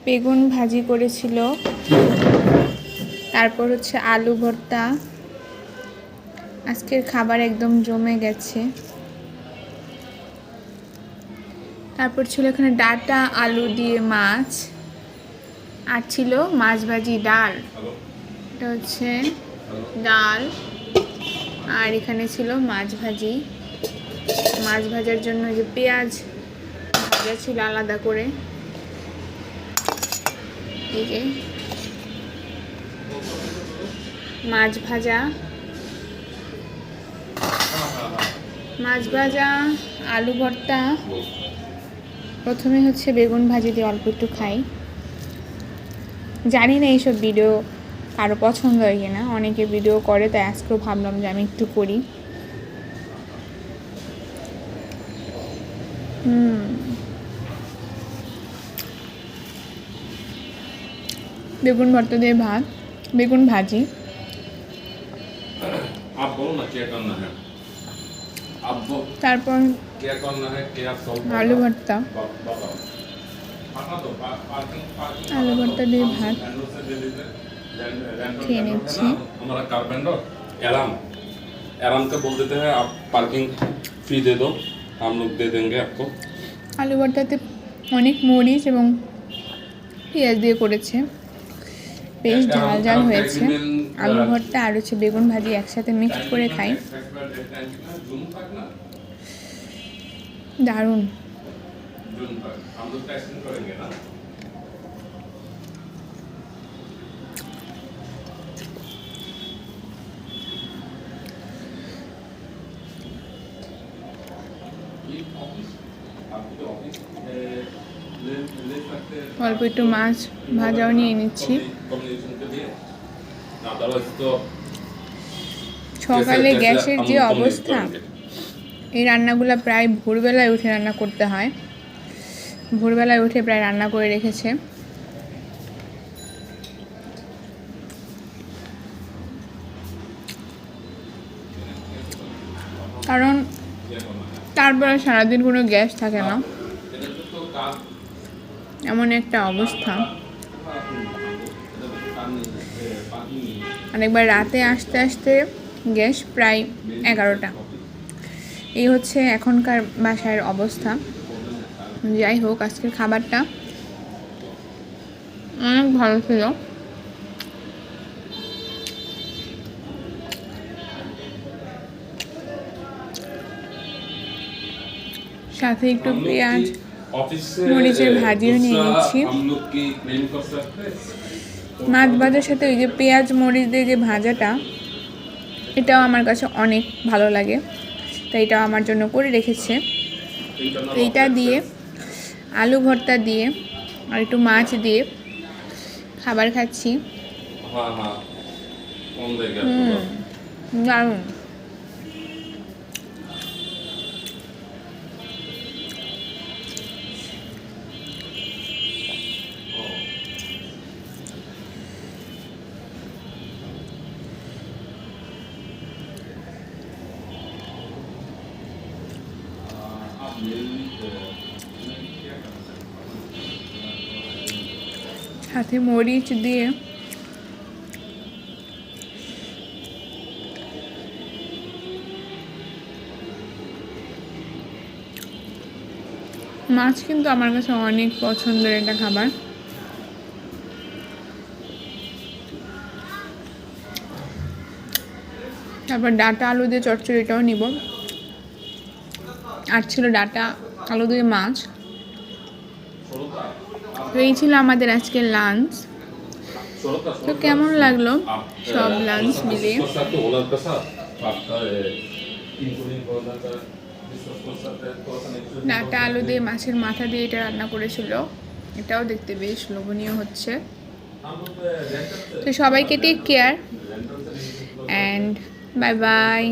বেগুন ভাজি করেছিল, তারপর হচ্ছে আলু ভর্তা। আজকের খাবার একদম জমে গেছে। তারপর ছিল এখানে ডাটা আলু দিয়ে মাছ, আর ছিল মাছ ভাজি, ডাল। এটা হচ্ছে ডাল, আর এখানে ছিল মাছ ভাজি। মাছ ভাজার জন্য যে পেঁয়াজ ভাজা ছিল আলাদা করে, এই যে মাছ ভাজা, আলু ভর্তা। প্রথমে হচ্ছে বেগুন ভাজি দিয়ে অল্প একটু খাই। জানি না এইসব ভিডিও কারো পছন্দ হয় কিনা, অনেকে ভিডিও করে, তাই আজকেও ভাবলাম যে আমি একটু করি। বেগুন ভর্তা দিয়ে ভাত, বেগুন ভাজি। তারপর আলু ভর্তা, দিয়ে ভাত খেয়ে নিচ্ছি। आराम का बोल देते हैं आप पार्किंग फी दे दो, हम लोग दे देंगे आपको। আলু ভর্তাতে অনেক মরিচ এবং পেঁয়াজ দিয়ে করেছে, বেশ ঝাল ঝাল হয়েছে। আলু ভর্তা আর হচ্ছে বেগুন ভাজি একসাথে মিক্সড করে খাই, দারুণ। অল্প একটু মাছ ভাজাও নিয়ে নিচ্ছি। সকালে গ্যাসের যে অবস্থা, এই রান্নাগুলো প্রায় ভোরবেলায় উঠে রান্না করতে হয়। ভোরবেলায় উঠে প্রায় রান্না করে রেখেছে। কারণ তারপরে সারাদিন কোনো গ্যাস থাকে না, এমন একটা অবস্থা। অনেকবার রাতে আসতে আসতে গ্যাস প্রায় 11টা। এই হচ্ছে এখনকার বাসার অবস্থা। যাই হোক, আজকের খাবারটা অনেক ভালো ছিল। সাথে একটু পেঁয়াজ মরিচের ভাজিও নিয়ে নিচ্ছি। মাছ ভাজার সাথে ওই যে পেঁয়াজ মরিচ দিয়ে যে ভাজাটা, এটাও আমার কাছে অনেক ভালো লাগে, তাই এটাও আমার জন্য করে রেখেছে। এইটা দিয়ে আলু ভর্তা দিয়ে আর একটু মাছ দিয়ে খাবার খাচ্ছি। দারুণ। সাথে মরিচ দিয়ে মাছ কিন্তু আমার কাছে অনেক পছন্দের একটা খাবার। তারপর ডাটা আলু দিয়ে চচ্চড়িটাও নিব। আর ছিল ডাটা আলু দিয়ে মাছ। তো এই ছিল আমাদের আজকের লাঞ্চ। তো কেমন লাগলো সব লাঞ্চ মিলিয়ে? ডাটা আলু দিয়ে মাছের মাথা দিয়ে এটা রান্না করেছিল, এটাও দেখতে বেশ লোভনীয় হচ্ছে। তো সবাইকে take care and bye by.